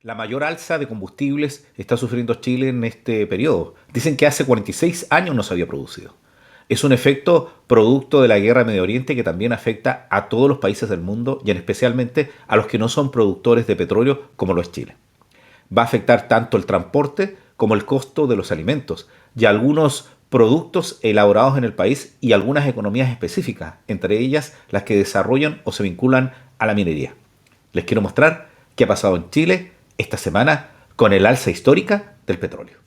La mayor alza de combustibles está sufriendo Chile en este periodo. Dicen que hace 46 años no se había producido. Es un efecto producto de la guerra en Medio Oriente que también afecta a todos los países del mundo y en especialmente a los que no son productores de petróleo como lo es Chile. Va a afectar tanto el transporte como el costo de los alimentos y algunos productos elaborados en el país y algunas economías específicas, entre ellas las que desarrollan o se vinculan a la minería. Les quiero mostrar qué ha pasado en Chile esta semana con el alza histórica del petróleo.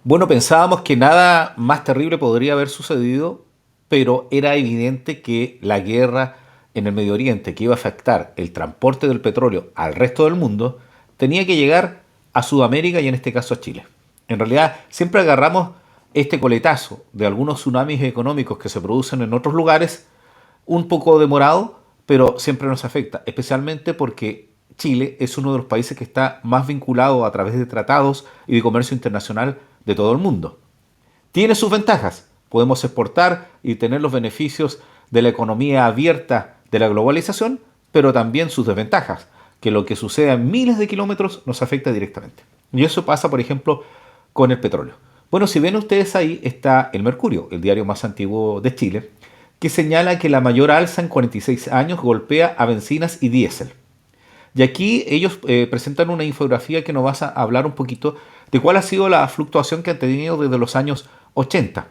Bueno, pensábamos que nada más terrible podría haber sucedido, pero era evidente que la guerra en el Medio Oriente, que iba a afectar el transporte del petróleo al resto del mundo, tenía que llegar a Sudamérica y en este caso a Chile. En realidad, siempre agarramos este coletazo de algunos tsunamis económicos que se producen en otros lugares un poco demorado, pero siempre nos afecta, especialmente porque Chile es uno de los países que está más vinculado a través de tratados y de comercio internacional de todo el mundo. Tiene sus ventajas, podemos exportar y tener los beneficios de la economía abierta de la globalización, pero también sus desventajas, que lo que sucede a miles de kilómetros nos afecta directamente. Y eso pasa, por ejemplo, con el petróleo. Bueno, si ven ustedes ahí está el Mercurio, el diario más antiguo de Chile, que señala que la mayor alza en 46 años golpea a bencinas y diésel. Y aquí ellos presentan una infografía que nos va a hablar un poquito de cuál ha sido la fluctuación que han tenido desde los años 80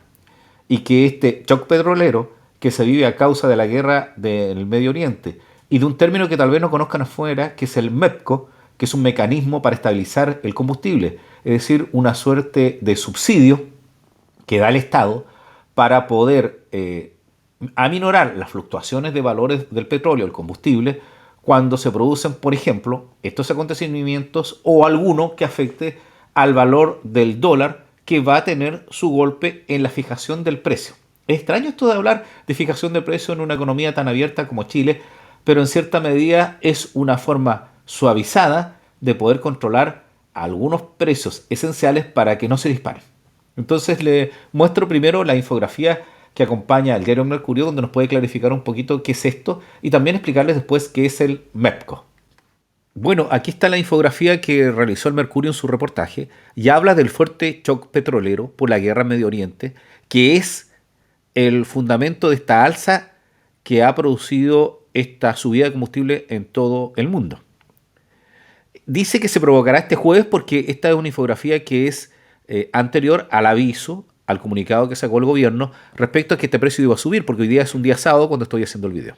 y que este shock petrolero que se vive a causa de la guerra del Medio Oriente y de un término que tal vez no conozcan afuera, que es el MEPCO, que es un mecanismo para estabilizar el combustible, es decir, una suerte de subsidio que da el Estado para poder aminorar las fluctuaciones de valores del petróleo, el combustible, cuando se producen, por ejemplo, estos acontecimientos o alguno que afecte al valor del dólar que va a tener su golpe en la fijación del precio. Es extraño esto de hablar de fijación de precio en una economía tan abierta como Chile, pero en cierta medida es una forma suavizada de poder controlar algunos precios esenciales para que no se disparen. Entonces le muestro primero la infografía que acompaña al diario Mercurio, donde nos puede clarificar un poquito qué es esto y también explicarles después qué es el MEPCO. Bueno, aquí está la infografía que realizó el Mercurio en su reportaje y habla del fuerte shock petrolero por la guerra en Medio Oriente, que es el fundamento de esta alza que ha producido esta subida de combustible en todo el mundo. Dice que se provocará este jueves porque esta es una infografía que es anterior al aviso, al comunicado que sacó el gobierno respecto a que este precio iba a subir, porque hoy día es un día sábado cuando estoy haciendo el video.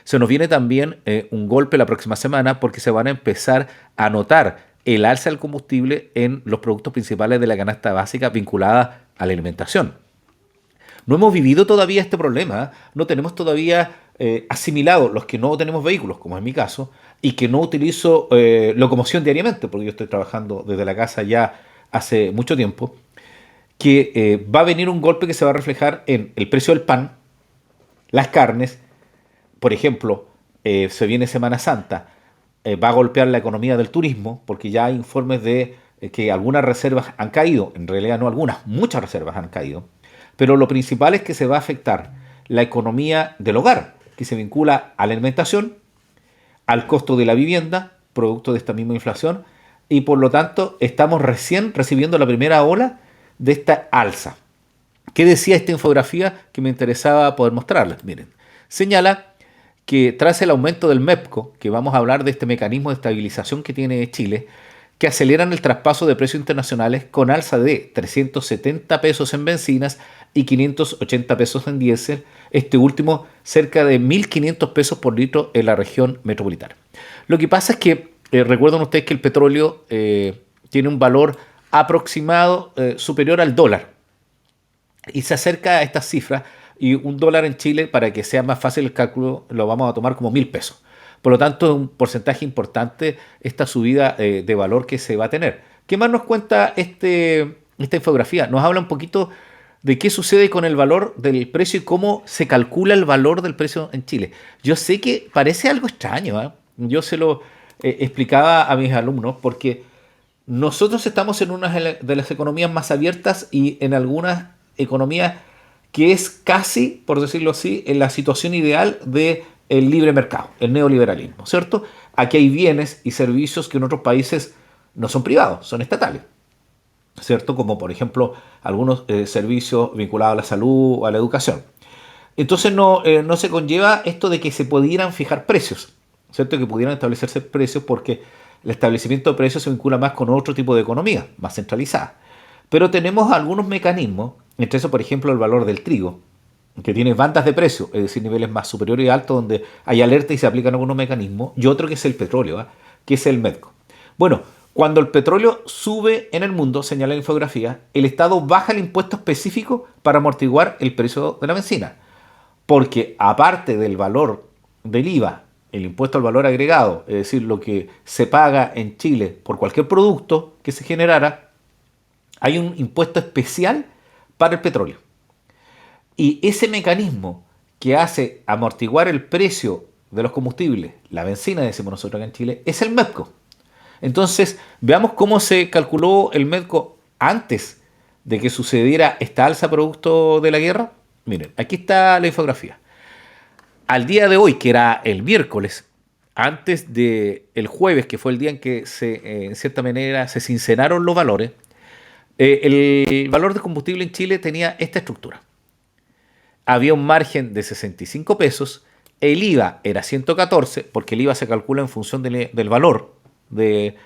Se nos viene también un golpe la próxima semana porque se van a empezar a notar el alza del combustible en los productos principales de la canasta básica vinculada a la alimentación. No hemos vivido todavía este problema, no tenemos todavía asimilado los que no tenemos vehículos, como es mi caso, y que no utilizo locomoción diariamente, porque yo estoy trabajando desde la casa ya hace mucho tiempo, que va a venir un golpe que se va a reflejar en el precio del pan, las carnes, por ejemplo, se viene Semana Santa, va a golpear la economía del turismo, porque ya hay informes de que algunas reservas han caído, en realidad no algunas, muchas reservas han caído, pero lo principal es que se va a afectar la economía del hogar, que se vincula a la alimentación, al costo de la vivienda, producto de esta misma inflación, y por lo tanto estamos recién recibiendo la primera ola de esta alza. ¿Qué decía esta infografía que me interesaba poder mostrarles? Miren, señala que tras el aumento del MEPCO, que vamos a hablar de este mecanismo de estabilización que tiene Chile, que aceleran el traspaso de precios internacionales con alza de 370 pesos en bencinas y 580 pesos en diésel, este último cerca de 1.500 pesos por litro en la región metropolitana. Lo que pasa es que, recuerden ustedes que el petróleo tiene un valor aproximado superior al dólar y se acerca a estas cifras y un dólar en Chile, para que sea más fácil el cálculo, lo vamos a tomar como 1.000 pesos. Por lo tanto, es un porcentaje importante esta subida de valor que se va a tener. ¿Qué más nos cuenta esta infografía? Nos habla un poquito de qué sucede con el valor del precio y cómo se calcula el valor del precio en Chile. Yo sé que parece algo extraño, ¿eh? Yo se lo explicaba a mis alumnos porque nosotros estamos en una de las economías más abiertas y en algunas economías que es casi, por decirlo así, en la situación ideal del libre mercado, el neoliberalismo, ¿cierto? Aquí hay bienes y servicios que en otros países no son privados, son estatales, ¿cierto? Como por ejemplo algunos servicios vinculados a la salud o a la educación. Entonces no se conlleva esto de que se pudieran fijar precios, ¿cierto? Que pudieran establecerse precios porque el establecimiento de precios se vincula más con otro tipo de economía, más centralizada. Pero tenemos algunos mecanismos, entre eso por ejemplo el valor del trigo, que tiene bandas de precio, es decir, niveles más superiores y altos donde hay alerta y se aplican algunos mecanismos, y otro que es el petróleo, ¿eh? Que es el MEDCO. Bueno, cuando el petróleo sube en el mundo, señala la infografía, el Estado baja el impuesto específico para amortiguar el precio de la benzina. Porque aparte del valor del IVA, el impuesto al valor agregado, es decir, lo que se paga en Chile por cualquier producto que se generara, hay un impuesto especial para el petróleo. Y ese mecanismo que hace amortiguar el precio de los combustibles, la benzina, decimos nosotros acá en Chile, es el MEDCO. Entonces, veamos cómo se calculó el MEDCO antes de que sucediera esta alza producto de la guerra. Miren, aquí está la infografía. Al día de hoy, que era el miércoles, antes del jueves, que fue el día en que en cierta manera se sinceraron los valores, el valor de combustible en Chile tenía esta estructura. Había un margen de 65 pesos, el IVA era 114, porque el IVA se calcula en función del valor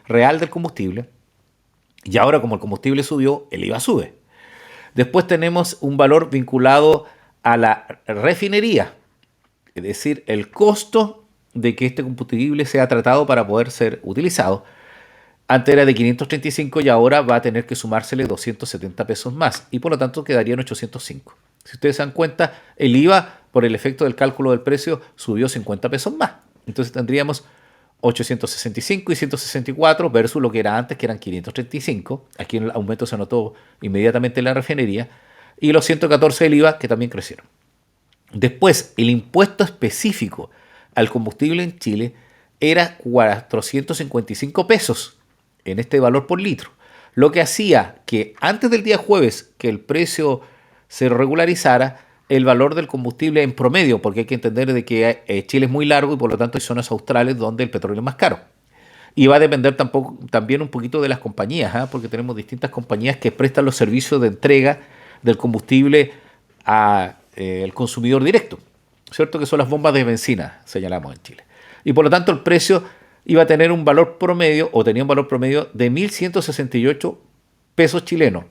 real del combustible, y ahora como el combustible subió, el IVA sube. Después tenemos un valor vinculado a la refinería, es decir, el costo de que este combustible sea tratado para poder ser utilizado. Antes era de 535 y ahora va a tener que sumársele 270 pesos más y por lo tanto quedarían 805. Si ustedes se dan cuenta, el IVA por el efecto del cálculo del precio subió 50 pesos más. Entonces tendríamos 865 y 164 versus lo que era antes, que eran 535. Aquí el aumento se notó inmediatamente en la refinería. Y los 114 del IVA que también crecieron. Después, el impuesto específico al combustible en Chile era 455 pesos en este valor por litro. Lo que hacía que antes del día jueves que el precio se regularizara, el valor del combustible en promedio, porque hay que entender de que Chile es muy largo y por lo tanto hay zonas australes donde el petróleo es más caro. Y va a depender también un poquito de las compañías, ¿eh? Porque tenemos distintas compañías que prestan los servicios de entrega del combustible al consumidor directo, ¿cierto? Que son las bombas de benzina, señalamos en Chile. Y por lo tanto el precio iba a tener un valor promedio, o tenía un valor promedio de 1.168 pesos chilenos.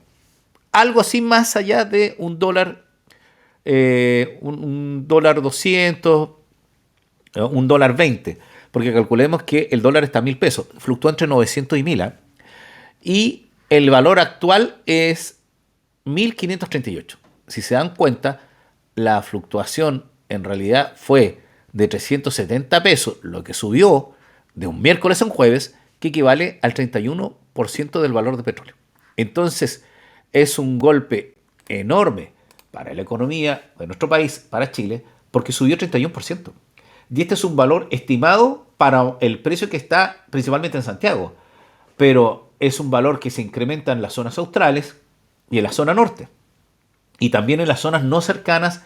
Algo así más allá de un dólar, un dólar 200, un dólar 20, porque calculemos que el dólar está a 1.000 pesos, fluctúa entre 900 y 1.000, ¿eh? Y el valor actual es 1.538. Si se dan cuenta, la fluctuación en realidad fue de 370 pesos, lo que subió de un miércoles a un jueves, que equivale al 31% del valor de petróleo. Entonces, es un golpe enorme para la economía de nuestro país, para Chile, porque subió 31%. Y este es un valor estimado para el precio que está principalmente en Santiago, pero es un valor que se incrementa en las zonas australes y en la zona norte, y también en las zonas no cercanas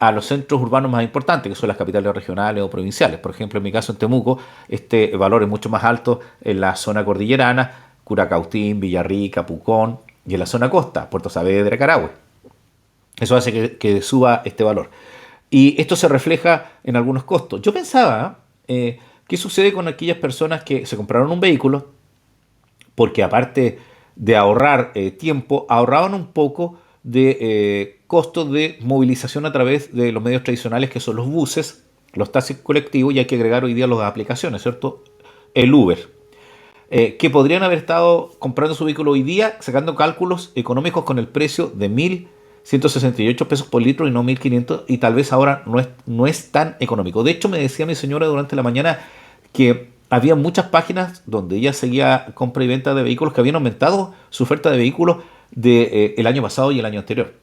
a los centros urbanos más importantes, que son las capitales regionales o provinciales. Por ejemplo, en mi caso en Temuco, este valor es mucho más alto en la zona cordillerana, Curacautín, Villarrica, Pucón, y en la zona costa, Puerto Saavedra, Carahue. Eso hace que suba este valor. Y esto se refleja en algunos costos. Yo pensaba, ¿qué sucede con aquellas personas que se compraron un vehículo? Porque aparte de ahorrar tiempo, ahorraban un poco de costos de movilización a través de los medios tradicionales que son los buses, los taxis colectivos, y hay que agregar hoy día las aplicaciones, ¿cierto? El Uber, que podrían haber estado comprando su vehículo hoy día sacando cálculos económicos con el precio de 1.168 pesos por litro y no 1.500, y tal vez ahora no es tan económico. De hecho, me decía mi señora durante la mañana que había muchas páginas donde ella seguía compra y venta de vehículos que habían aumentado su oferta de vehículos el año pasado y el año anterior.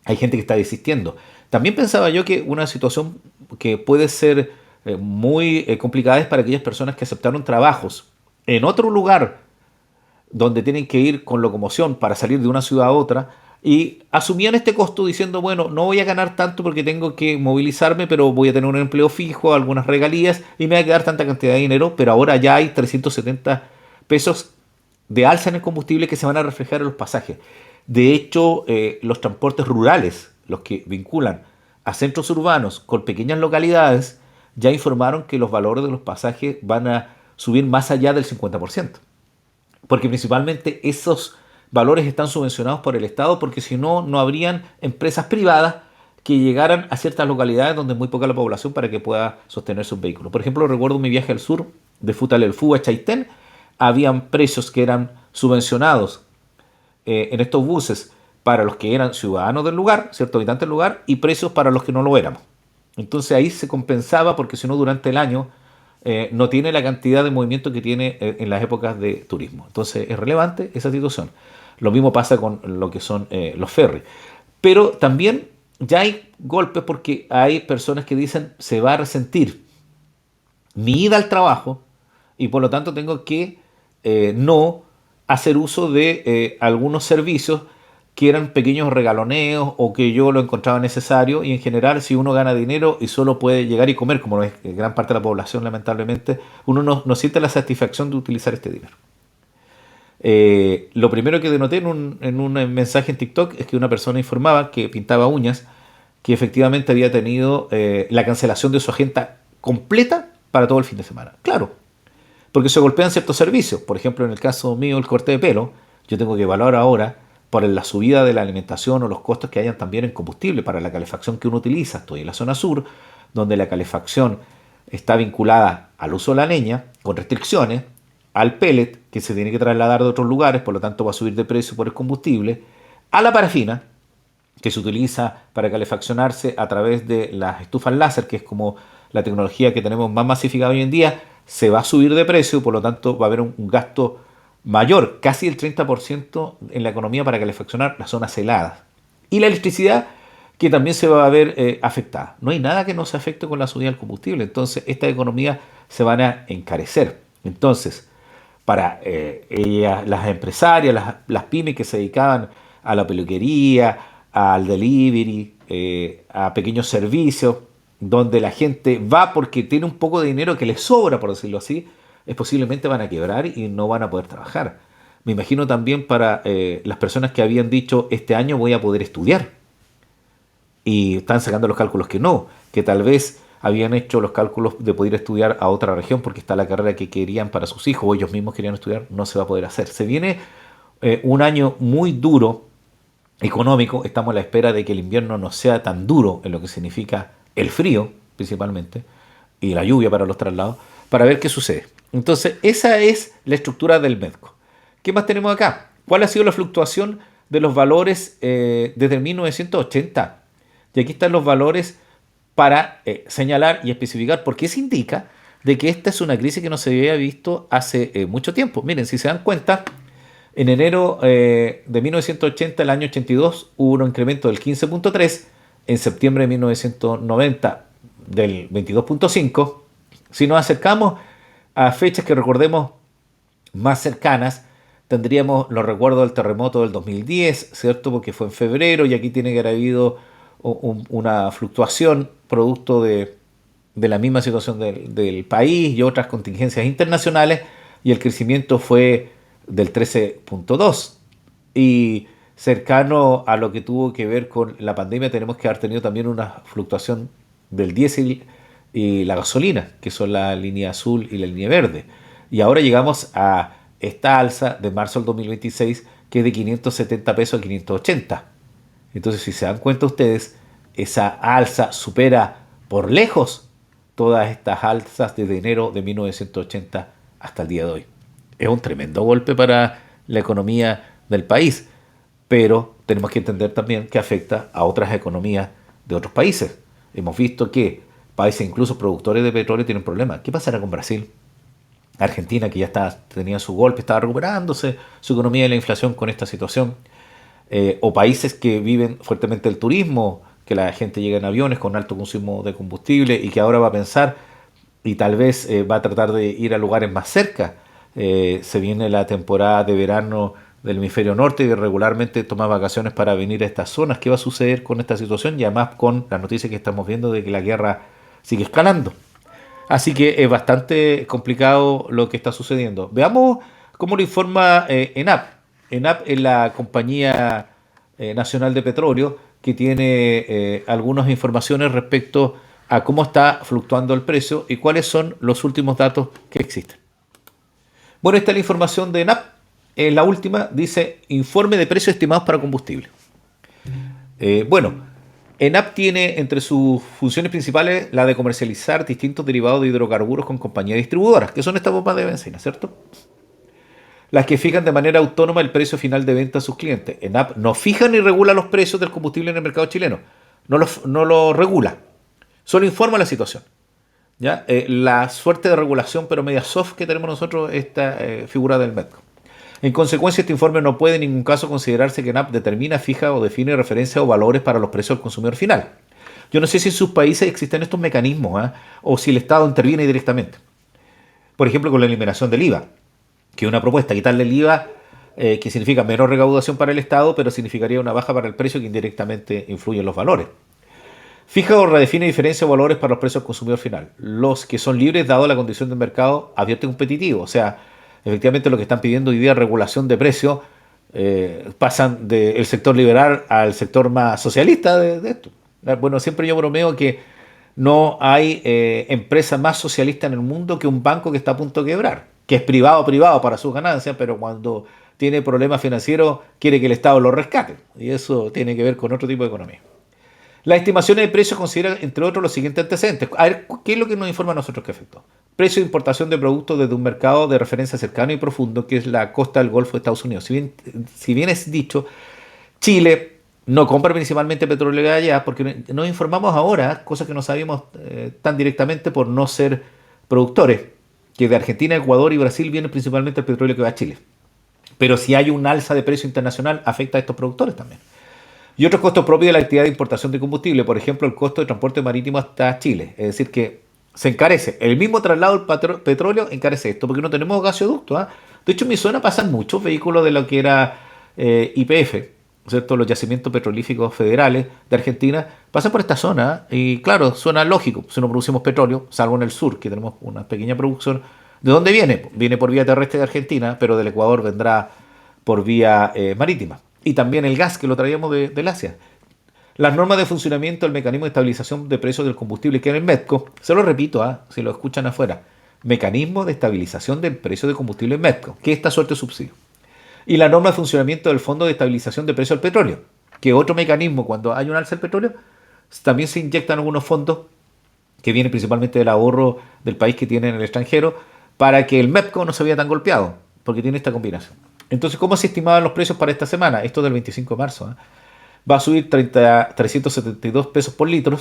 Hay gente que está desistiendo. También pensaba yo que una situación que puede ser muy complicada es para aquellas personas que aceptaron trabajos en otro lugar donde tienen que ir con locomoción para salir de una ciudad a otra, Y asumían este costo diciendo, bueno, no voy a ganar tanto porque tengo que movilizarme, pero voy a tener un empleo fijo, algunas regalías y me va a quedar tanta cantidad de dinero, pero ahora ya hay 370 pesos de alza en el combustible que se van a reflejar en los pasajes. De hecho, los transportes rurales, los que vinculan a centros urbanos con pequeñas localidades, ya informaron que los valores de los pasajes van a subir más allá del 50%. Porque principalmente esos valores están subvencionados por el Estado, porque si no, no habrían empresas privadas que llegaran a ciertas localidades donde es muy poca la población para que pueda sostener sus vehículos. Por ejemplo, recuerdo mi viaje al sur, de Futalelfú a Chaitén, habían precios que eran subvencionados en estos buses para los que eran ciudadanos del lugar, ciertos habitantes del lugar, y precios para los que no lo éramos. Entonces ahí se compensaba porque si no durante el año no tiene la cantidad de movimiento que tiene en las épocas de turismo. Entonces es relevante esa situación. Lo mismo pasa con lo que son los ferries. Pero también ya hay golpes porque hay personas que dicen se va a resentir mi ida al trabajo y por lo tanto tengo que no hacer uso de algunos servicios que eran pequeños regaloneos o que yo lo encontraba necesario y en general si uno gana dinero y solo puede llegar y comer, como es gran parte de la población lamentablemente, uno no siente la satisfacción de utilizar este dinero. Lo primero que denoté en un mensaje en TikTok es que una persona informaba que pintaba uñas que efectivamente había tenido la cancelación de su agenda completa para todo el fin de semana. Claro, porque se golpean ciertos servicios. Por ejemplo, en el caso mío, el corte de pelo, yo tengo que evaluar ahora por la subida de la alimentación o los costos que hayan también en combustible para la calefacción que uno utiliza. Estoy en la zona sur, donde la calefacción está vinculada al uso de la leña, con restricciones, al pellet, que se tiene que trasladar de otros lugares, por lo tanto va a subir de precio por el combustible, a la parafina, que se utiliza para calefaccionarse a través de las estufas láser, que es como la tecnología que tenemos más masificada hoy en día, se va a subir de precio, por lo tanto va a haber un gasto mayor, casi el 30% en la economía para calefaccionar las zonas heladas. Y la electricidad, que también se va a ver afectada. No hay nada que no se afecte con la subida del combustible, entonces estas economías se van a encarecer. Entonces, para ellas, las empresarias, las pymes que se dedicaban a la peluquería, al delivery, a pequeños servicios, donde la gente va porque tiene un poco de dinero que les sobra, por decirlo así, es posiblemente van a quebrar y no van a poder trabajar. Me imagino también para las personas que habían dicho este año voy a poder estudiar y están sacando los cálculos que no, que tal vez habían hecho los cálculos de poder estudiar a otra región porque está la carrera que querían para sus hijos o ellos mismos querían estudiar, no se va a poder hacer. Se viene un año muy duro económico, estamos a la espera de que el invierno no sea tan duro en lo que significa el frío, principalmente, y la lluvia para los traslados, para ver qué sucede. Entonces, esa es la estructura del MEDCO. ¿Qué más tenemos acá? ¿Cuál ha sido la fluctuación de los valores desde 1980? Y aquí están los valores para señalar y especificar, porque eso indica de que esta es una crisis que no se había visto hace mucho tiempo. Miren, si se dan cuenta, en enero de 1980, el año 82, hubo un incremento del 15.3, en septiembre de 1990 del 22.5. Si nos acercamos a fechas que recordemos más cercanas, tendríamos los recuerdos del terremoto del 2010, ¿cierto? Porque fue en febrero y aquí tiene que haber habido una fluctuación producto de la misma situación del país y otras contingencias internacionales y el crecimiento fue del 13.2 y cercano a lo que tuvo que ver con la pandemia tenemos que haber tenido también una fluctuación del diésel y la gasolina, que son la línea azul y la línea verde. Y ahora llegamos a esta alza de marzo del 2026 que es de 570 pesos a 580. Entonces, si se dan cuenta ustedes, esa alza supera por lejos todas estas alzas desde enero de 1980 hasta el día de hoy. Es un tremendo golpe para la economía del país, pero tenemos que entender también que afecta a otras economías de otros países. Hemos visto que países incluso productores de petróleo tienen problemas. ¿Qué pasará con Brasil? Argentina, que ya tenía su golpe, estaba recuperándose su economía de la inflación con esta situación. O países que viven fuertemente el turismo, que la gente llega en aviones con alto consumo de combustible y que ahora va a pensar y tal vez va a tratar de ir a lugares más cerca. Se viene la temporada de verano del hemisferio norte y regularmente toma vacaciones para venir a estas zonas. ¿Qué va a suceder con esta situación? Y además con la noticia que estamos viendo de que la guerra sigue escalando. Así que es bastante complicado lo que está sucediendo. Veamos cómo lo informa ENAP. ENAP es la compañía nacional de petróleo que tiene algunas informaciones respecto a cómo está fluctuando el precio y cuáles son los últimos datos que existen. Bueno, esta es la información de ENAP. La última dice informe de precios estimados para combustible. Bueno, ENAP tiene entre sus funciones principales la de comercializar distintos derivados de hidrocarburos con compañías distribuidoras, que son estas bombas de bencina, ¿cierto? Las que fijan de manera autónoma el precio final de venta a sus clientes. ENAP no fija ni regula los precios del combustible en el mercado chileno. No lo regula. Solo informa la situación. ¿Ya? La suerte de regulación, pero media soft que tenemos nosotros, esta figura del MEDCO. En consecuencia, este informe no puede en ningún caso considerarse que ENAP determina, fija o define referencias o valores para los precios del consumidor final. Yo no sé si en sus países existen estos mecanismos, o si el Estado interviene directamente. Por ejemplo, con la eliminación del IVA, que es una propuesta, quitarle el IVA, que significa menor recaudación para el Estado, pero significaría una baja para el precio que indirectamente influye en los valores. Fija o redefine diferencias o valores para los precios al consumidor final. Los que son libres dado la condición del mercado abierto y competitivo. O sea, efectivamente lo que están pidiendo hoy día regulación de precios pasan del sector liberal al sector más socialista de esto. Bueno, siempre yo bromeo que no hay empresa más socialista en el mundo que un banco que está a punto de quebrar, que es privado para sus ganancias, pero cuando tiene problemas financieros quiere que el Estado lo rescate. Y eso tiene que ver con otro tipo de economía. Las estimaciones de precios consideran, entre otros, los siguientes antecedentes. A ver, ¿qué es lo que nos informa a nosotros que afectó? Precio de importación de productos desde un mercado de referencia cercano y profundo, que es la costa del Golfo de Estados Unidos. Si bien es dicho, Chile no compra principalmente petróleo de allá, porque nos informamos ahora, cosas que no sabíamos tan directamente por no ser productores, que de Argentina, Ecuador y Brasil viene principalmente el petróleo que va a Chile. Pero si hay un alza de precio internacional, afecta a estos productores también. Y otros costos propios de la actividad de importación de combustible, por ejemplo, el costo de transporte marítimo hasta Chile. Es decir, que se encarece. El mismo traslado del petróleo encarece esto, porque no tenemos gasoductos. De hecho, en mi zona pasan muchos vehículos de lo que era YPF, ¿cierto? Los yacimientos petrolíficos federales de Argentina, pasan por esta zona. Y claro, suena lógico, si no producimos petróleo, salvo en el sur, que tenemos una pequeña producción. ¿De dónde viene? Viene por vía terrestre de Argentina, pero del Ecuador vendrá por vía marítima. Y también el gas que lo traíamos del Asia. Las normas de funcionamiento del mecanismo de estabilización de precios del combustible que en el MEDCO, se lo repito, si lo escuchan afuera, mecanismo de estabilización del precio del combustible en MEDCO, que es esta suerte de subsidio. Y la norma de funcionamiento del Fondo de Estabilización de Precios del Petróleo, que es otro mecanismo cuando hay un alza del petróleo, también se inyectan algunos fondos que vienen principalmente del ahorro del país que tiene en el extranjero para que el MEDCO no se vea tan golpeado, porque tiene esta combinación. Entonces, ¿cómo se estimaban los precios para esta semana? Esto del 25 de marzo. Va a subir 372 pesos por litro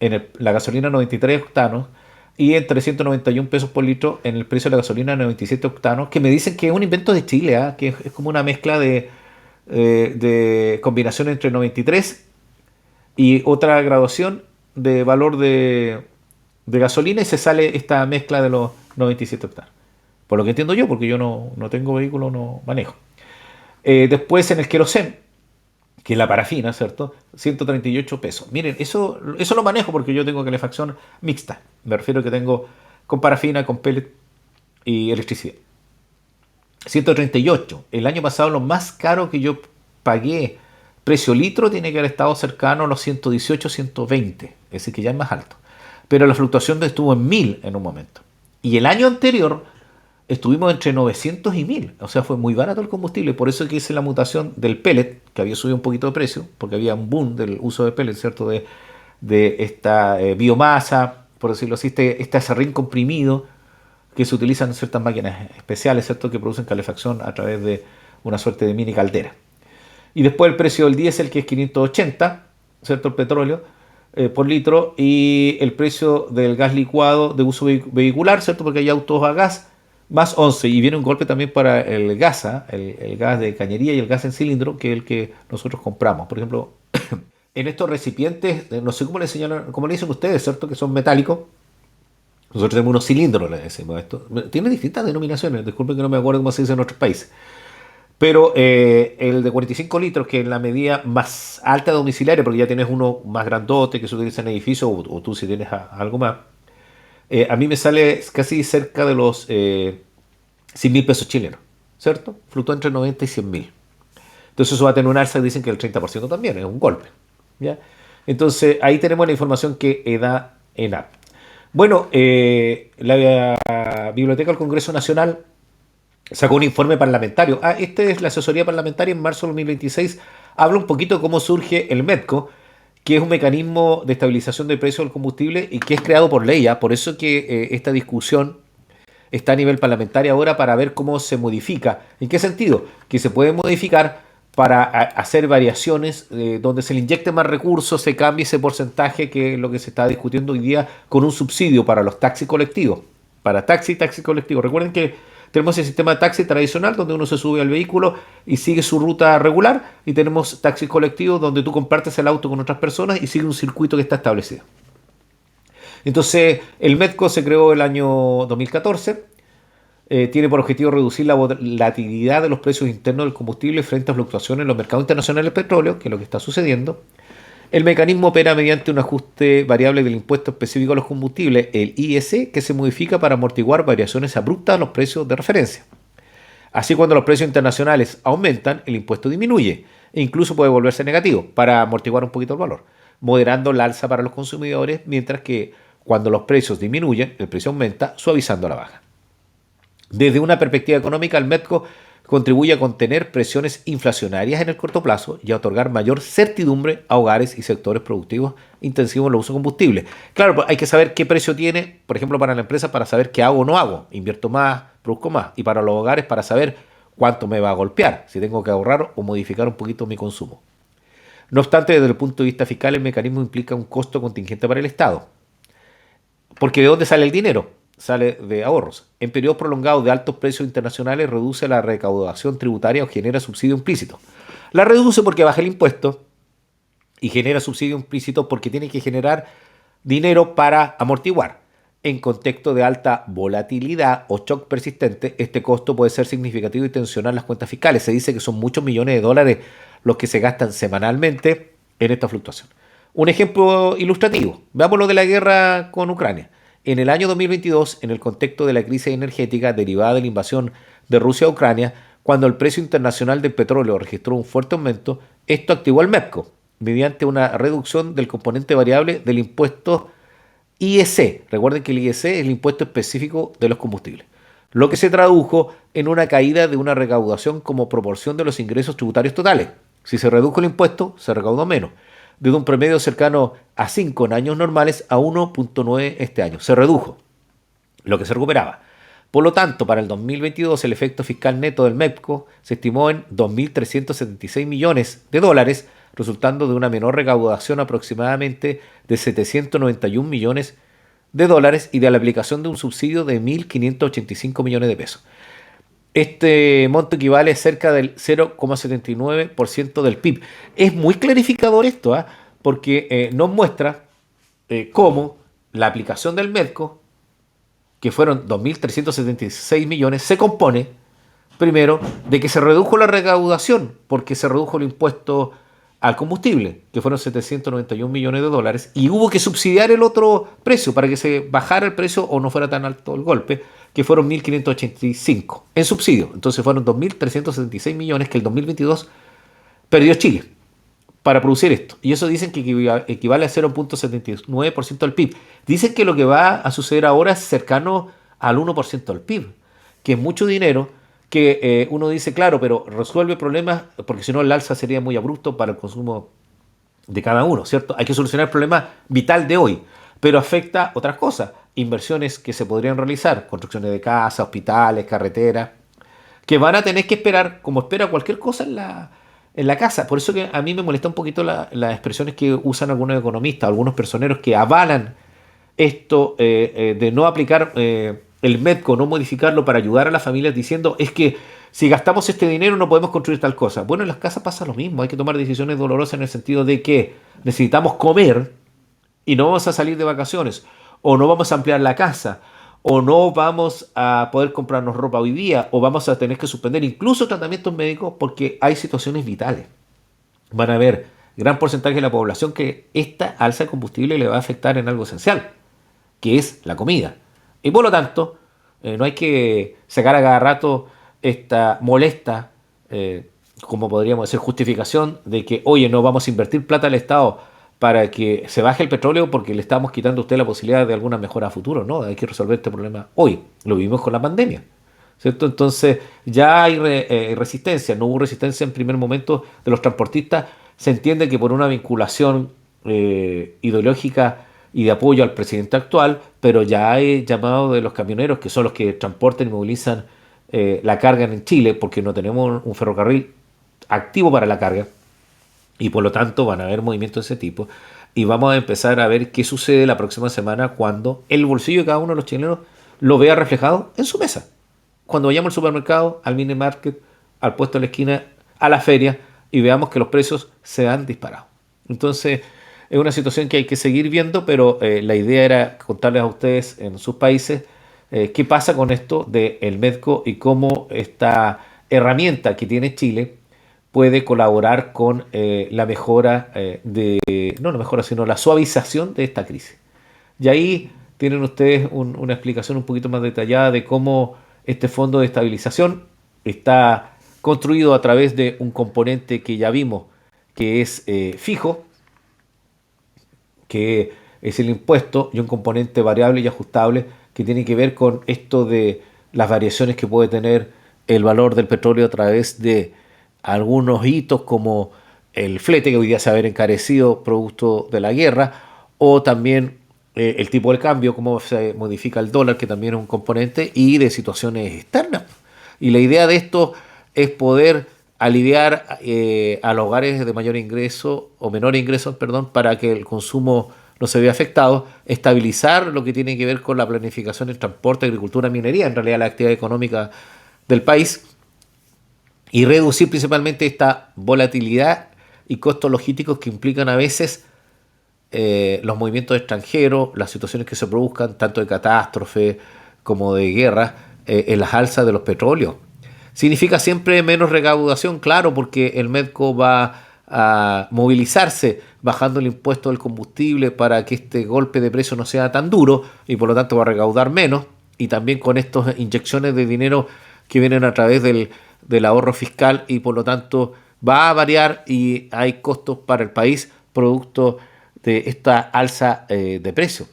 en la gasolina 93 octanos y en 391 pesos por litro en el precio de la gasolina 97 octanos, que me dicen que es un invento de Chile, que es como una mezcla de combinación entre 93 y otra graduación de valor de gasolina y se sale esta mezcla de los 97 octanos. Por lo que entiendo yo, porque yo no tengo vehículo, no manejo. Después en el querosén, que es la parafina, ¿cierto? 138 pesos. Miren, eso lo manejo porque yo tengo calefacción mixta. Me refiero a que tengo con parafina, con pellet y electricidad. 138. El año pasado lo más caro que yo pagué, precio litro, tiene que haber estado cercano a los 118, 120. Es decir, que ya es más alto. Pero la fluctuación estuvo en 1000 en un momento. Y el año anterior estuvimos entre 900 y 1000. O sea, fue muy barato el combustible. Por eso que hice la mutación del pellet, que había subido un poquito de precio, porque había un boom del uso de pellet, ¿cierto? De esta biomasa, por decirlo así, este acerrín comprimido que se utilizan en ciertas máquinas especiales, ¿cierto? Que producen calefacción a través de una suerte de mini caldera. Y después el precio del diésel, que es 580, ¿cierto? El petróleo por litro. Y el precio del gas licuado de uso vehicular, ¿cierto? Porque hay autos a gas, más 11, y viene un golpe también para el gas, el gas de cañería y el gas en cilindro, que es el que nosotros compramos. Por ejemplo, en estos recipientes, no sé cómo le señalan, cómo le dicen ustedes, ¿cierto? Que son metálicos. Nosotros tenemos unos cilindros, le decimos esto. Tiene distintas denominaciones, disculpen que no me acuerdo cómo se dice en otros países. Pero el de 45 litros, que es la medida más alta domiciliaria, porque ya tienes uno más grandote que se utiliza en edificios, o tú si tienes algo más, a mí me sale casi cerca de los 100.000 pesos chilenos, ¿cierto? Fluctúa entre 90 y 100.000. Entonces eso va a tener un alza, dicen que el 30% también, es un golpe. ¿Ya? Entonces ahí tenemos la información que da ENAP. Bueno, la Biblioteca del Congreso Nacional sacó un informe parlamentario. Este es la asesoría parlamentaria en marzo de 2026. Habla un poquito de cómo surge el MEDCO, que es un mecanismo de estabilización del precio del combustible y que es creado por ley. ¿Ah? Por eso que esta discusión está a nivel parlamentario ahora para ver cómo se modifica. ¿En qué sentido? Que se puede modificar para hacer variaciones donde se le inyecte más recursos, se cambie ese porcentaje que es lo que se está discutiendo hoy día con un subsidio para los taxis colectivos. Para taxi y taxi colectivo. Recuerden que tenemos el sistema de taxi tradicional donde uno se sube al vehículo y sigue su ruta regular y tenemos taxis colectivos donde tú compartes el auto con otras personas y sigue un circuito que está establecido. Entonces, el MEDCO se creó el año 2014, tiene por objetivo reducir la volatilidad de los precios internos del combustible frente a fluctuaciones en los mercados internacionales del petróleo, que es lo que está sucediendo. El mecanismo opera mediante un ajuste variable del impuesto específico a los combustibles, el IEC, que se modifica para amortiguar variaciones abruptas a los precios de referencia. Así, cuando los precios internacionales aumentan, el impuesto disminuye e incluso puede volverse negativo para amortiguar un poquito el valor, moderando la alza para los consumidores, mientras que cuando los precios disminuyen, el precio aumenta, suavizando la baja. Desde una perspectiva económica, el MEDCO contribuye a contener presiones inflacionarias en el corto plazo y a otorgar mayor certidumbre a hogares y sectores productivos intensivos en el uso de combustible. Claro, pues hay que saber qué precio tiene, por ejemplo, para la empresa, para saber qué hago o no hago, invierto más, produzco más, y para los hogares para saber cuánto me va a golpear, si tengo que ahorrar o modificar un poquito mi consumo. No obstante, desde el punto de vista fiscal, el mecanismo implica un costo contingente para el Estado. Porque ¿de dónde sale el dinero? Sale de ahorros. En periodos prolongados de altos precios internacionales reduce la recaudación tributaria o genera subsidio implícito. La reduce porque baja el impuesto y genera subsidio implícito porque tiene que generar dinero para amortiguar. En contexto de alta volatilidad o shock persistente, este costo puede ser significativo y tensionar las cuentas fiscales. Se dice que son muchos millones de dólares los que se gastan semanalmente en esta fluctuación. Un ejemplo ilustrativo. Veamos lo de la guerra con Ucrania. En el año 2022, en el contexto de la crisis energética derivada de la invasión de Rusia a Ucrania, cuando el precio internacional del petróleo registró un fuerte aumento, esto activó el MEPCO mediante una reducción del componente variable del impuesto IEC. Recuerden que el IEC es el impuesto específico de los combustibles, lo que se tradujo en una caída de una recaudación como proporción de los ingresos tributarios totales. Si se redujo el impuesto, se recaudó menos, desde un promedio cercano a 5 en años normales a 1.9 este año. Se redujo lo que se recuperaba. Por lo tanto, para el 2022 el efecto fiscal neto del MEPCO se estimó en 2.376 millones de dólares, resultando de una menor recaudación aproximadamente de 791 millones de dólares y de la aplicación de un subsidio de 1.585 millones de pesos. Este monto equivale a cerca del 0,79% del PIB. Es muy clarificador esto, porque nos muestra cómo la aplicación del MEDCO, que fueron 2.376 millones, se compone, primero, de que se redujo la recaudación, porque se redujo el impuesto al combustible, que fueron 791 millones de dólares, y hubo que subsidiar el otro precio para que se bajara el precio o no fuera tan alto el golpe, que fueron 1.585 en subsidio. Entonces fueron 2.376 millones que el 2022 perdió Chile para producir esto. Y eso dicen que equivale a 0.79% del PIB. Dicen que lo que va a suceder ahora es cercano al 1% del PIB, que es mucho dinero, que uno dice, claro, pero resuelve problemas, porque si no el alza sería muy abrupto para el consumo de cada uno, ¿cierto? Hay que solucionar el problema vital de hoy, pero afecta otras cosas, inversiones que se podrían realizar, construcciones de casas, hospitales, carreteras, que van a tener que esperar, como espera cualquier cosa en la casa. Por eso que a mí me molesta un poquito las expresiones que usan algunos economistas, algunos personeros que avalan esto de no aplicar el MEDCO, no modificarlo para ayudar a las familias diciendo es que si gastamos este dinero no podemos construir tal cosa. Bueno, en las casas pasa lo mismo, hay que tomar decisiones dolorosas en el sentido de que necesitamos comer y no vamos a salir de vacaciones, o no vamos a ampliar la casa, o no vamos a poder comprarnos ropa hoy día, o vamos a tener que suspender incluso tratamientos médicos porque hay situaciones vitales. Van a haber gran porcentaje de la población que esta alza de combustible le va a afectar en algo esencial, que es la comida. Y por lo tanto, no hay que sacar a cada rato esta molesta, como podríamos decir, justificación de que, oye, no vamos a invertir plata al Estado para que se baje el petróleo porque le estamos quitando a usted la posibilidad de alguna mejora a futuro. No, hay que resolver este problema hoy. Lo vivimos con la pandemia. ¿Cierto? Entonces ya hay resistencia, no hubo resistencia en primer momento de los transportistas, se entiende que por una vinculación ideológica y de apoyo al presidente actual, pero ya hay llamado de los camioneros, que son los que transportan y movilizan la carga en Chile, porque no tenemos un ferrocarril activo para la carga, y por lo tanto van a haber movimientos de ese tipo, y vamos a empezar a ver qué sucede la próxima semana cuando el bolsillo de cada uno de los chilenos lo vea reflejado en su mesa. Cuando vayamos al supermercado, al mini market, al puesto de la esquina, a la feria, y veamos que los precios se han disparado. Entonces, es una situación que hay que seguir viendo, pero la idea era contarles a ustedes en sus países qué pasa con esto del Medco y cómo esta herramienta que tiene Chile puede colaborar con la mejora no la mejora, sino la suavización de esta crisis. Y ahí tienen ustedes una explicación un poquito más detallada de cómo este fondo de estabilización está construido a través de un componente que ya vimos, que es fijo, que es el impuesto, y un componente variable y ajustable que tiene que ver con esto de las variaciones que puede tener el valor del petróleo a través de algunos hitos como el flete, que hoy día se va a ver encarecido producto de la guerra, o también el tipo de cambio, cómo se modifica el dólar, que también es un componente, y de situaciones externas. Y la idea de esto es poder aliviar a los hogares de mayor ingreso o menor ingreso, perdón, para que el consumo no se vea afectado, estabilizar lo que tiene que ver con la planificación del transporte, agricultura, minería, en realidad la actividad económica del país, y reducir principalmente esta volatilidad y costos logísticos que implican a veces los movimientos extranjeros, las situaciones que se produzcan, tanto de catástrofe como de guerra, en las alzas de los petróleos. Significa siempre menos recaudación, claro, porque el Medco va a movilizarse bajando el impuesto del combustible para que este golpe de precio no sea tan duro y por lo tanto va a recaudar menos. Y también con estas inyecciones de dinero que vienen a través del ahorro fiscal y por lo tanto va a variar y hay costos para el país producto de esta alza de precio.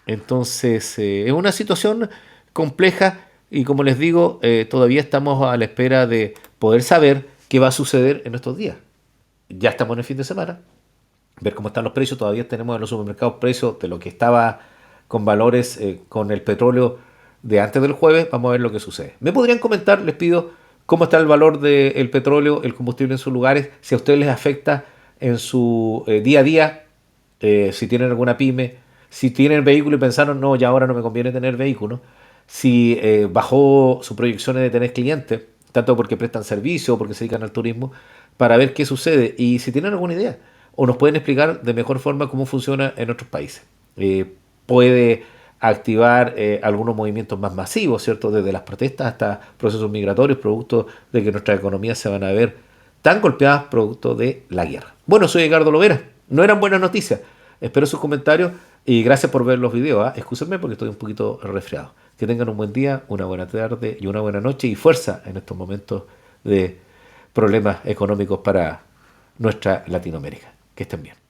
Entonces, es una situación compleja y como les digo, todavía estamos a la espera de poder saber qué va a suceder en estos días. Ya estamos en el fin de semana, ver cómo están los precios. Todavía tenemos en los supermercados precios de lo que estaba con valores con el petróleo de antes del jueves. Vamos a ver lo que sucede. Me podrían comentar, les pido, cómo está el valor del petróleo, el combustible en sus lugares, si a ustedes les afecta en su día a día, si tienen alguna pyme, si tienen vehículo y pensaron, no, ya ahora no me conviene tener vehículo, si bajó sus proyecciones de tener clientes, tanto porque prestan servicio o porque se dedican al turismo, para ver qué sucede y si tienen alguna idea o nos pueden explicar de mejor forma cómo funciona en otros países. Puede activar algunos movimientos más masivos, ¿cierto? Desde las protestas hasta procesos migratorios, producto de que nuestras economías se van a ver tan golpeadas producto de la guerra. Bueno, soy Edgardo Lovera. No eran buenas noticias. Espero sus comentarios y gracias por ver los videos. Excúsenme porque estoy un poquito resfriado. Que tengan un buen día, una buena tarde y una buena noche y fuerza en estos momentos de problemas económicos para nuestra Latinoamérica. Que estén bien.